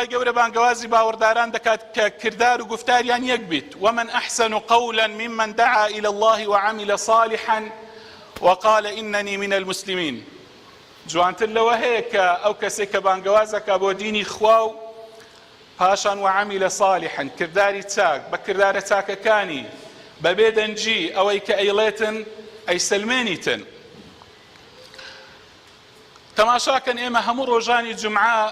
خی گەورە بانگەوازی باوەڕداران دەکات کە کردار و گفتاریان یەک بیت ومن أحسن قولا ممن دعا إلى الله وعمل صالحا وقال إنني من المسلمين جوانتر لەوە هەیە کە ئەو کەسێک کە بانگەوازەکە بۆ دینی خوا و پاشان وعمل صالحا کرداری چاک بە کردارە چاکەکانی بەبێ دەنجی ئەوەی کە ئەیڵێتن ئەیسلمێنیتن. تەماشاکەن ئێمە هەموو ڕۆژانی جومعە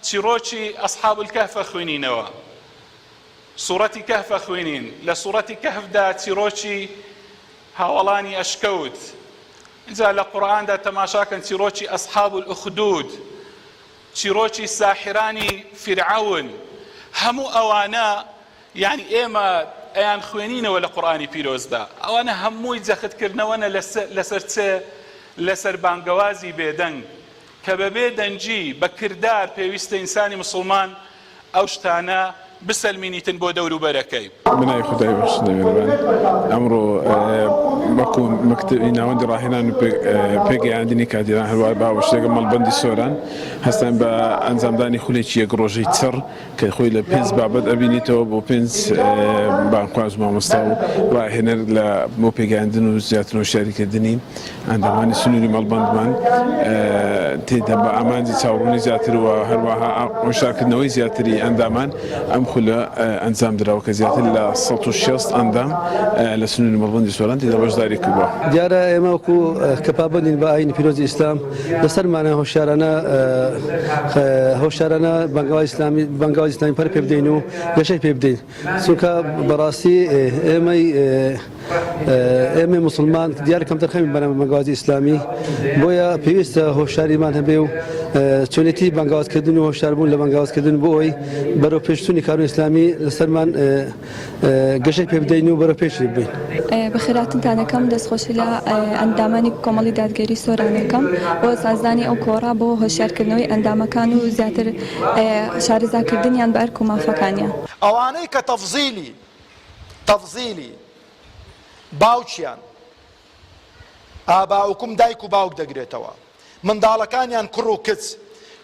چیرۆکی ئەصحاب الكهف خوێنینەوە، سوورەتی کەهف خوێنین. لە سوورەتی کەهفدا چیرۆکی هاوڵانی ئەشکەوت، اینجا لە قورئاندا تەماشاکەن چیرۆکی ئەصحاب الأخدود، چیرۆکی ساحرانی فرعون. هەموو ئەوانە یعنی ئێمە ئەیان خوێنینەوە لە قورئانی پیرۆزدا. ئەوانە هەمووی جەختکردنەوەنە لەسەر چێ؟ لەسەر بانگەوازی بێدەنگ کە بەبێ دەنجی بە کردار پێویستە ئینسانی مسلمان ئەو شتانە بسەلمینیتن بۆ دەوروبەرەکەی. بنای خدای بەخش دەوێنەوە ئەمڕۆ وەکو مەکتەبی ناوەندی ڕاهێنان و پێگەیاندنی کادیران هەروە باوە شتێکە مەڵبەندی سۆران هەستان بە ئەنجامدانی خولێکی یەک ڕۆژەی چڕ کە خۆی لە 5 بابەت ئەبینیتەوە بۆ 5 بانخواز مامۆستا و ڕاهێنەر لە بۆ پێگەیاندن و زیاتر هۆشیاریکردنی ئەندامانی سنووری مەڵبەندمان تێدا بە ئامانجی چاوەڕوونی زیاتر و هەروەها هۆشارکردنەوەی زیاتری ئەندامان ئەم خولە ئەنجام درراوە کە زیاتر لە 160 ئەندام لە سنووری مەڵبەندی سۆران تێدا بەشداری کردووە. دیارە ئێمە وەکو کەپابندین بە ئاینی پیرۆزی ئیسلام لەسەرمانە هۆشیارانە بانگەوازی ئیسلامی پەر پێ بدەین و گەشەی پێ بدەین، چونکە بەڕاستی ئێمە مسلمان دیارە کەمتر خەمی بەنە بانگەوازی ئیسلامی، بۆیە پێویستە هۆشیاریمان هەبێ و چۆنێتی بانگەوازکردن و هۆشیاربوون لە بانگەوازکردن بۆ ئەوی بەرەو پێشچوونی کارۆ ئیسلامی لەسەرمان گەشەی پێ بدەین و بەرەو پێشی بین. بەخێراتتانەکەم دەستخۆشی لە ئەندامانی کۆمەڵی دادگەری سۆرانەکەم بۆ سازدانی ئەو کۆڕا بۆ هۆشیارکردنەوەی ئەندامەکان و زیاتر شارەزاکردنیان بە ئەرک و مافەکانیان. ئەوانەی کە تەفزیلی باوچیان ئاباوکم دایک و باوک دەگرێتەوە، منداڵەکانیان کوڕ و کچ،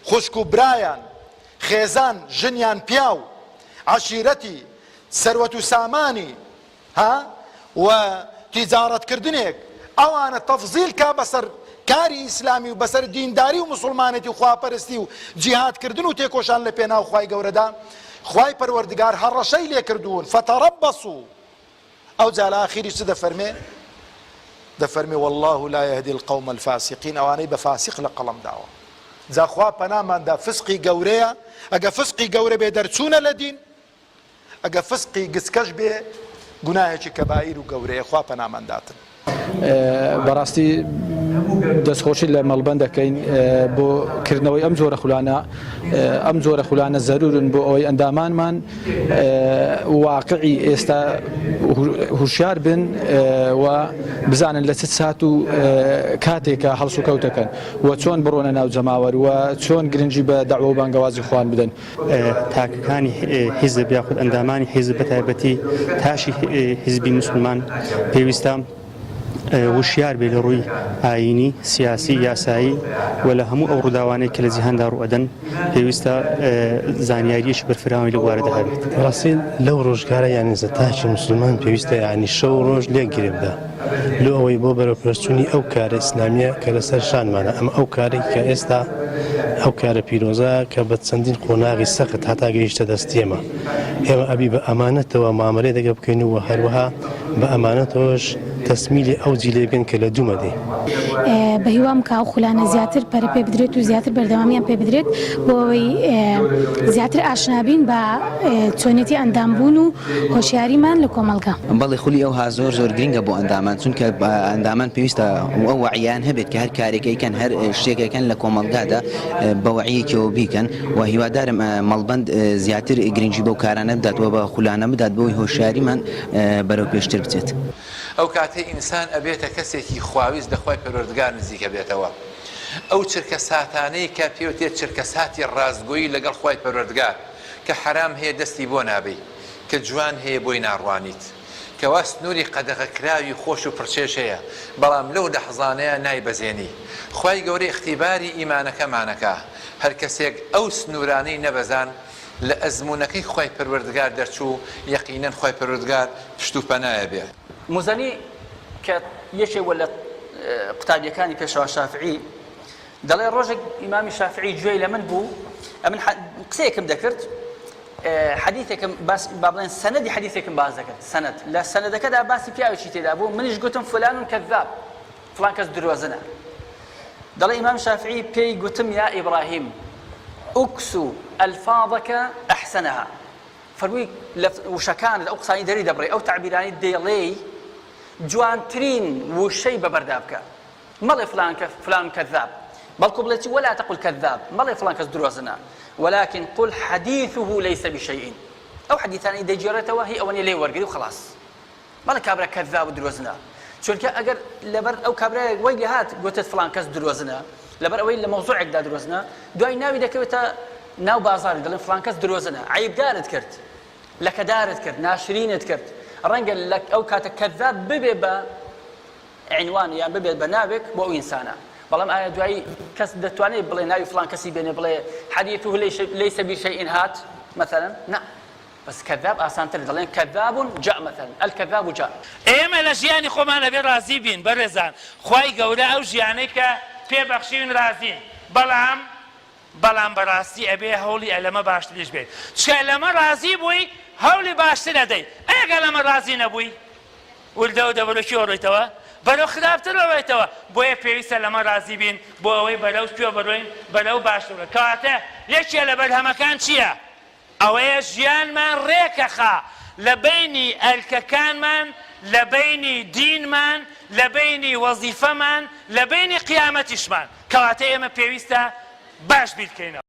خوشک و برایان، خێزان، ژنیان پیاو، عەشیرەتی، سەروەت و سامانی و تیجارەتکردنێک، ئەوانە تەفزیل کا بەسەر کاری ئیسلامی و بەسەر دینداری و مسلمانەتی و خواپەرستی و جیهادکردن و تێکۆشان لە پێناو خوای گەورەدا خوای پەروەردگار هەڕەشەی لێ کردوون. فتەڕەبەسوو ئەو جا لە ئاخیری چ دەفەرمێ والله لا يهدي القوم الفاسقين، ئەوانەی بە فاسق لە قەڵەم داوە. جا خوا پەناماندا فسقی گەورەیە، ئەگە فسقی گەورە بێ دەرچوونە لە دین، ئەگە فسقی گچکەش بێ گوناهێکی کەبائیر و گەورەیە، خوا پەنامانداتن. بەڕاستی دەستخۆشی لە مەڵبەند دەکەین بۆ کردنەوەی ئەم جۆرە خولانە زەرورن بۆ ئەوەی ئەندامانمان واقعی ئێستا هوشیار بن و بزانن لە چ سات و کاتێکە هەڵس و کەوتەکەن و چۆن بڕۆنە ناو جەماوەر و چۆن گرنگی بە داعوە و بانگەوازی خوان بدەن. تاکەکانی حیزب یاخود ئەندامانی حیزب بە تایبەتی تاشی حیزبی مسلمان پێویستە وشیار بێ لە ڕووی ئاینی، سیاسی، یاسایی و لە هەموو ئەو ڕووداوانەی کە لە جیهاندا ڕوئەدەن پێویستە زانیاریەکی بەرفراوی لە بوارەدا هەبێت. ڕاستی لەو ڕۆژگارە یانیزە تاکی مسلمان پێویستە یعنی شەو ڕۆژ لێک گرێبدا لۆ ئەوەی بۆ بەرەوپەرچوونی ئەو کارە ئیسلامیە کە لەسەر شانمانە. ئەم ئەو کارێک کە ئێستا ئەو کارە پیرۆزە کە بە چەندین قۆناغی سەخت هەتا گەیشتە دەستێمە، ئێمە ئەبی بە ئەمانەتەوە مامەڵەی دەگە بکەین و هەروەها بە ئەمانەتەوەش تەسمیلی ئەو جیلێبن کە لە دوومەدەی بە هیوام کە ئەو خولانە زیاتر پەرە پێ بدرێت و زیاتر بەردەوامیان پێ بدرێت بۆ ئەوەی زیاتر ئاشنابین بە چۆنێتی ئەندامبوون و هۆشیاریمان لە کۆمەڵگە. بەڵێ خولی ئەوها زۆر گرنگە بۆ ئەندامان، چونکە ئەندامان پێویستە ئەو وەعیان هەبێت کە هەر کارێکەکەن هەر شتێکەکەن لە کۆمەڵگادا بە وەعیەکەوە بیکەن و هیوادارم مەڵبەند زیاتر گرنگی بەو کارانە بداتەوە، بە خولانە بدات بۆی هۆشیاریمان بەرەو پێشتر بچێت. ئەو کاتەی ئینسان ئەبێتە کەسێکی خواویست دەخوای پەروەردگار نزیکە بێتەوە. ئەو چرکە ساتانەی کە پێوتێت چرکە ساتی ڕازگۆیی لەگەڵ خوای پەروەردگار کە حرام هەیە دەستی بۆ نابی، کە جوان هەیە بۆی ناڕوانیت، کەوا سنووری قەدەغەکراوی خۆش و پرچێش هەیە، بەڵام لەو لەحظانەیە نایبەزێنی. خوای گەورەی اختیباری ئیمانەکەمانەکە، هەر کەسێک ئەو سنوورانەی نەبەزان لە ئەزمونونەکەی خی پەروەردگار دەرچوو یەقینەن خی پەروەردگار پشت و پەنایە بێ. موزەنی کە یەکێک لە قوتابیەکانی پێشەوە شافعی دەڵێ ڕۆژێک ئیمامی شافعی گوێی لە من بوو ئەمن قسەیەکم دەکرد حديثكم بس بابلين سندي حديثكم بازكت سند لا سند كذا بس في شيء تدا ابو منش قلتم فلان كذاب فلان كذب دروزنا دل الامام الشافعي بي قلتم يا ابراهيم اكسو الفاظك احسنها فروي وشكان الاقصى دري دبري او تعبيراني ديلي جوان ترين وشي ببردابك مالي فلان كذاب بل قبلتي ولا تقل كذاب مالي فلان كذب دروزنا ولكن قل حديثه ليس بشيء او حديثان اذا جرته وهي اوني لي ورقدي وخلاص ما كابرا كذاب دروزنا شلون اگر لبر او كابرا ويلي هات قلت فلان كز دروزنا لبر ويلي موضوعك دا دروزنا دوي ناوي دكوتا ناو بازار دل فلان كز دروزنا عيب دارت كرت لك دارت كرت ناشرين كرت رنقل لك او كات كذاب ببيبا عنوان يعني ببيبا بنابك بو انسانا بلام آية دعي كس دتواني بلي ناوي فلان كسي بيني بلي حديثه ليس بشيء هات مثلا نعم بس كذاب آسان تري كذاب جاء مثلا الكذاب جاء ئێمە لە ژیانی خۆمان ئەبێ ڕازی بین بەڕێزان خوای گەورە ئەو ژیانەی کە پێبەخشیون ڕازین بەڵام بەڕاستی ئەبێ هەوڵی ئەلەمە باشتریش بێت چکە لەمە ڕازی بووی هەوڵی باشتر ئەدەی ئەگە لەمە ڕازی نەبووی ولدە دەبەرەکی ئۆڕێتەوە بەرەو خراپتر ئەوێتەوە بۆیە پێویستە لەمە ڕازی بین بۆ ئەوەی بەرەو پێ بڕۆین بەرەو باشترە کەواتە یەکێ لە بەرهەمەکان چییە؟ ئەوەیە ژیانمان ڕێکەخا لە بینی ئەرکەکانمان لە بینی دینمان لە بینی وەزیفەمان لە بینی قیامەتیشمان کەواتە ئێمە پێویستە باش بیرکەینەوە.